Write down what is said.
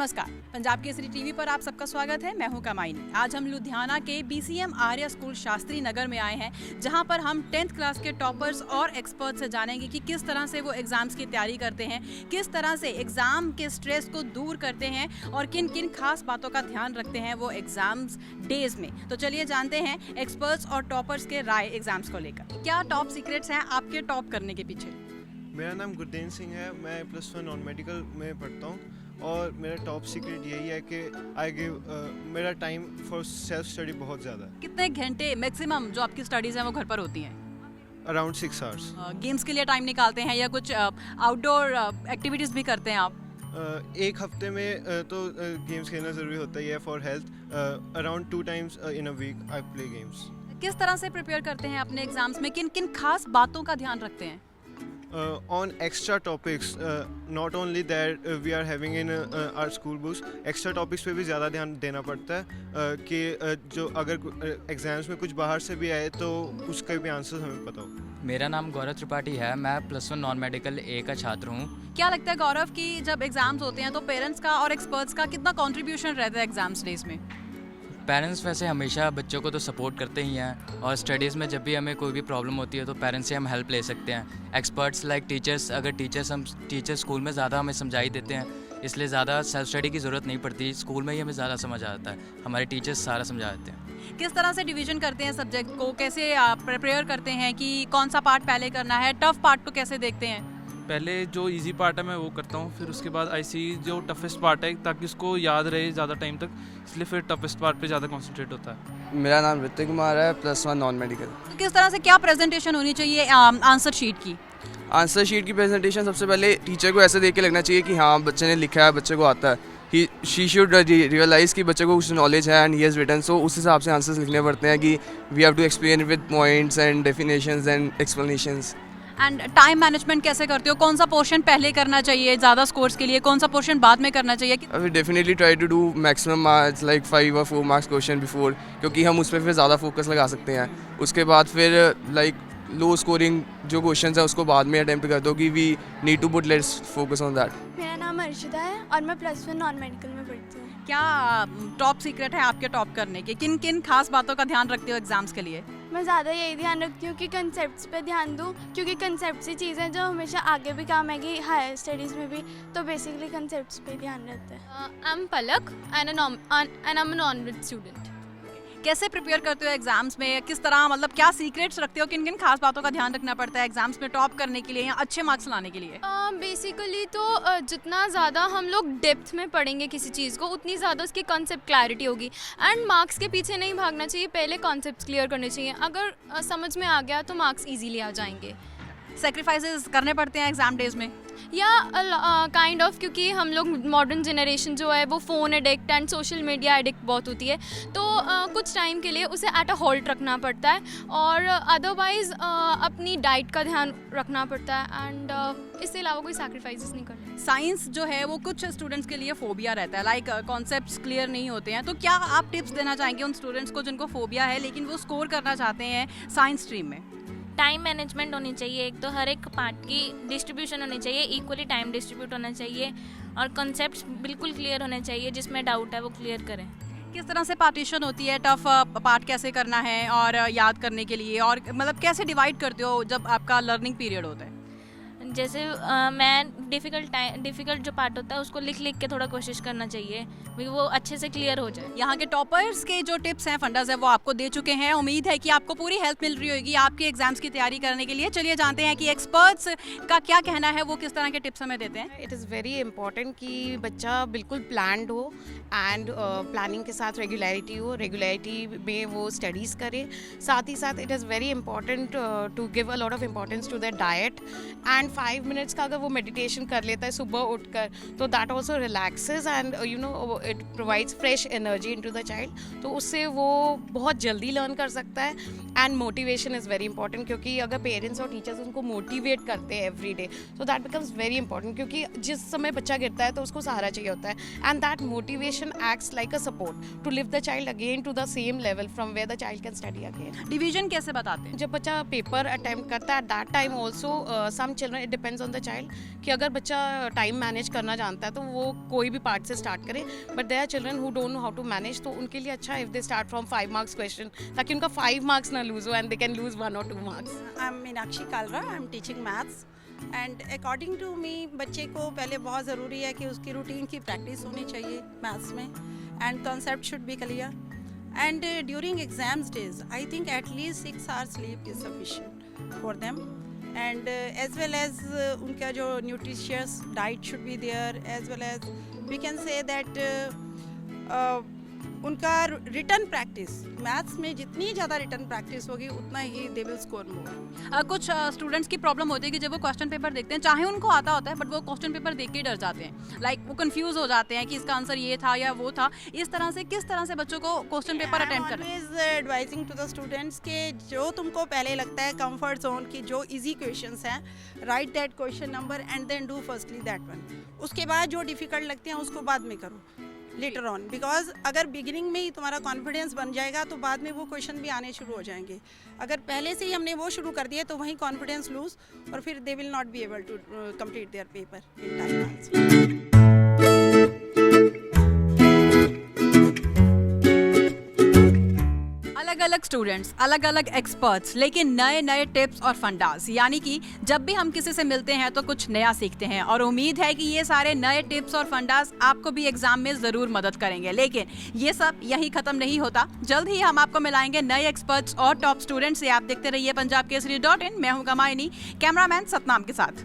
नमस्कार, पंजाब केसरी टीवी पर आप सबका स्वागत है। मैं हूं कमाइनी। आज हम लुधियाना के BCM आर्या स्कूल शास्त्री नगर में आए हैं, जहां पर हम 10th क्लास के टॉपर्स और एक्सपर्ट से जानेंगे कि किस तरह से वो एग्जाम्स की तैयारी करते हैं, किस तरह से एग्जाम के स्ट्रेस को दूर करते हैं और किन किन खास बातों का ध्यान रखते हैं वो एग्जाम्स डेज में। तो चलिए जानते हैं एक्सपर्ट्स और टॉपर्स के राय एग्जाम्स को लेकर। क्या टॉप सीक्रेट्स हैं आपके टॉप करने के पीछे? मेरा नाम गुरदेन सिंह है। मैं +1 नॉन मेडिकल में पढ़ता हूँ और मेरा टॉप सीक्रेट यही है कि आई गिव मेरा टाइम फॉर सेल्फ स्टडी बहुत ज़्यादा है। कितने घंटे मैक्सिमम जो आपकी स्टडीज़ हैं वो घर पर होती हैं? Around 6 hours. गेम्स के लिए टाइम निकालते हैं या कुछ आउटडोर एक्टिविटीज़ भी करते हैं आप? एक हफ्ते में तो गेम्स खेलना ज़रूरी होता ही है for health. Around 2 times in a week I play games. किस तरह से प्रिपेयर करते हैं अपने एग्जाम्स में? किन किन खास बातों का ध्यान रखते हैं? On extra topics, not only that we are having in our school books, extra topics पे भी ज़्यादा ध्यान देना पड़ता है कि जो अगर एग्जाम्स में कुछ बाहर से भी आए तो उसका भी आंसर हमें पता हो। मेरा नाम गौरव त्रिपाठी है। मैं +1 नॉन मेडिकल A का छात्र हूँ। क्या लगता है गौरव कि जब एग्जाम्स होते हैं तो पेरेंट्स का और एक्सपर्ट्स का कितना कंट्रीब्यूशन रहता है एग्जाम्स डेज में? पेरेंट्स वैसे हमेशा बच्चों को तो सपोर्ट करते ही हैं और स्टडीज़ में जब भी हमें कोई भी प्रॉब्लम होती है तो पेरेंट्स से हम हेल्प ले सकते हैं। एक्सपर्ट्स लाइक टीचर्स, अगर टीचर्स स्कूल में ज़्यादा हमें समझा ही देते हैं, इसलिए ज़्यादा सेल्फ स्टडी की ज़रूरत नहीं पड़ती। स्कूल में ही हमें ज़्यादा समझ आता है, हमारे टीचर्स सारा समझा देते हैं। किस तरह से डिवीजन करते हैं सब्जेक्ट को? कैसे प्रिपेयर करते हैं कि कौन सा पार्ट पहले करना है? टफ पार्ट को कैसे देखते हैं? पहले जो इजी पार्ट है मैं वो करता हूँ, फिर उसके बाद आई सी जो टफेस्ट पार्ट है ताकि उसको याद रहे ज़्यादा टाइम तक, इसलिए फिर टफेस्ट पार्ट पे ज़्यादा कंसंट्रेट होता है। मेरा नाम ऋतिक कुमार है, +1 नॉन मेडिकल। तो किस तरह से क्या प्रेजेंटेशन होनी चाहिए आंसर शीट की? आंसर शीट की प्रेजेंटेशन सबसे पहले टीचर को ऐसे देख के लगना चाहिए कि हाँ बच्चे ने लिखा है, बच्चे को आता है। शी शुड रियलाइज़ कि बच्चे को कुछ नॉलेज है and he has written, so उस हिसाब से आंसर्स लिखने पड़ते हैं कि we have to explain with points and definitions and explanations. And time management कैसे करते हो? कौन सा पोर्शन पहले करना चाहिए ज़्यादा स्कोर्स के लिए, कौन सा पोर्शन बाद में करना चाहिए? I will definitely try to do maximum marks like 5 or 4 marks question before, क्योंकि हम उस पर फिर ज़्यादा फोकस लगा सकते हैं। उसके बाद फिर लाइक लो स्कोरिंग जो क्वेश्चंस है उसको बाद में अटेम्प्ट कर दो कि we need to put let's focus on that. मेरा नाम अर्शिदा है और मैं +1 नॉन मेडिकल में पढ़ती हूँ। क्या टॉप सीक्रेट है आपके टॉप करने के? किन किन खास बातों का ध्यान रखते हो एग्जाम्स के लिए? मैं ज़्यादा यही ध्यान रखती हूँ कि कंसेप्ट्स पे ध्यान दूँ, क्योंकि कंसेप्ट्स ही चीज़ें जो हमेशा आगे भी काम आएगी हायर स्टडीज़ में भी, तो बेसिकली कंसेप्ट्स पे ध्यान रहता है। I am Palak and I am a non student. कैसे प्रिपेयर करते हो एग्जाम्स में? किस तरह, मतलब क्या सीक्रेट्स रखते हो? किन किन खास बातों का ध्यान रखना पड़ता है एग्जाम्स में टॉप करने के लिए या अच्छे मार्क्स लाने के लिए? बेसिकली तो जितना ज़्यादा हम लोग डेप्थ में पढ़ेंगे किसी चीज़ को, उतनी ज़्यादा उसकी कॉन्सेप्ट क्लैरिटी होगी। एंड मार्क्स के पीछे नहीं भागना चाहिए, पहले कॉन्सेप्ट्स क्लियर करने चाहिए। अगर समझ में आ गया तो मार्क्स ईजीली आ जाएंगे। सेक्रीफाइसेस करने पड़ते हैं एग्जाम डेज में? या काइंड ऑफ, क्योंकि हम लोग मॉडर्न जनरेशन जो है वो phone addict and social media addict बहुत होती है, तो कुछ टाइम के लिए उसे एट अ होल्ड रखना पड़ता है और अदरवाइज़ अपनी डाइट का ध्यान रखना पड़ता है एंड इसके अलावा कोई सैक्रिफाइसेस नहीं करना। साइंस जो है वो कुछ स्टूडेंट्स के लिए फोबिया रहता है, लाइक कॉन्सेप्ट्स क्लियर नहीं होते हैं, तो क्या आप टिप्स देना चाहेंगे उन स्टूडेंट्स को जिनको फोबिया है लेकिन वो स्कोर करना चाहते हैं साइंस स्ट्रीम में? टाइम मैनेजमेंट होनी चाहिए। एक तो हर एक पार्ट की डिस्ट्रीब्यूशन होनी चाहिए, इक्वली टाइम डिस्ट्रीब्यूट होना चाहिए और कॉन्सेप्ट्स बिल्कुल क्लियर होने चाहिए। जिसमें डाउट है वो क्लियर करें। किस तरह से पार्टीशन होती है? टफ पार्ट कैसे करना है और याद करने के लिए, और मतलब कैसे डिवाइड करते हो जब आपका लर्निंग पीरियड होता है? जैसे मैं डिफ़िकल्ट जो पार्ट होता है उसको लिख के थोड़ा कोशिश करना चाहिए कि वो अच्छे से क्लियर हो जाए। यहाँ के टॉपर्स के जो टिप्स हैं, फंडास है, वो आपको दे चुके हैं। उम्मीद है कि आपको पूरी हेल्प मिल रही होगी आपके एग्जाम्स की तैयारी करने के लिए। चलिए जानते हैं कि एक्सपर्ट्स का क्या कहना है, वो किस तरह के टिप्स हमें देते हैं। इट इज़ वेरी इंपॉर्टेंट कि बच्चा बिल्कुल प्लान्ड हो एंड प्लानिंग के साथ रेगुलरिटी में वो स्टडीज़ करे। साथ ही साथ it is very important to give a lot of importance to the diet and 5 minutes का अगर वो मेडिटेशन कर लेता है सुबह उठकर, तो that also relaxes and you know it provides fresh energy into the child, तो उससे वो बहुत जल्दी लर्न कर सकता है। And motivation is very important, क्योंकि अगर पेरेंट्स और टीचर्स उनको मोटिवेट करते हैं एवरी डे, तो दैट बिकम्स वेरी इंपॉर्टेंट, क्योंकि जिस समय बच्चा गिरता है तो उसको सहारा चाहिए होता है and that motivation acts like a support to lift the child again to the same level from where the child can study again. Division कैसे बताते हैं? जब बच्चा पेपर अटेम्प्ट करता है, at that time also some children, it depends on the child, कि अगर अगर बच्चा टाइम मैनेज करना जानता है तो वो कोई भी पार्ट से स्टार्ट करे, but there are children who don't know how to manage, तो उनके लिए अच्छा है if they start from 5 marks question, ताकि उनका 5 मार्क्स ना लूज हो and they can lose 1 or 2 marks. I am Meenakshi Kalra, I am teaching maths and according to me बच्चे को पहले बहुत ज़रूरी है कि उसकी रूटीन की प्रैक्टिस होनी चाहिए मैथ्स में and concept should be clear and during exams days I think at least 6 hours sleep is sufficient for them and as well as उनका जो nutritious diet should be there as well as we can say that उनका return practice maths में जितनी ज़्यादा return practice होगी उतना ही they will score more. कुछ students की प्रॉब्लम होती है कि जब वो क्वेश्चन पेपर देखते हैं, चाहे उनको आता होता है बट वो क्वेश्चन पेपर देख के डर जाते हैं, लाइक वो कंफ्यूज हो जाते हैं कि इसका आंसर ये था या वो था। इस तरह से किस तरह से बच्चों को क्वेश्चन पेपर अटेंड करना है? Always advising to the students के जो तुमको पहले लगता है कंफर्ट जोन की जो इजी क्वेश्चंस हैं, right that question number and then do firstly that one. उसके बाद जो डिफिकल्ट लगते हैं उसको बाद में करो लेटर ऑन, बिकॉज अगर बिगिनिंग में ही तुम्हारा कॉन्फिडेंस बन जाएगा तो बाद में वो क्वेश्चन भी आने शुरू हो जाएंगे। अगर पहले से ही हमने वो शुरू कर दिया तो वहीं कॉन्फिडेंस लूज और फिर they will not be able to complete their paper in time. अलग अलग स्टूडेंट्स, अलग अलग एक्सपर्ट्स, लेकिन नए नए टिप्स और फंडास, यानी कि जब भी हम किसी से मिलते हैं तो कुछ नया सीखते हैं और उम्मीद है कि ये सारे नए टिप्स और फंडास आपको भी एग्जाम में ज़रूर मदद करेंगे। लेकिन ये सब यही ख़त्म नहीं होता, जल्द ही हम आपको मिलाएंगे नए एक्सपर्ट्स और टॉप स्टूडेंट्स से। आप देखते रहिए पंजाब केसरी.in। मैं हूँ कमायनी, कैमरामैन सतनाम के साथ।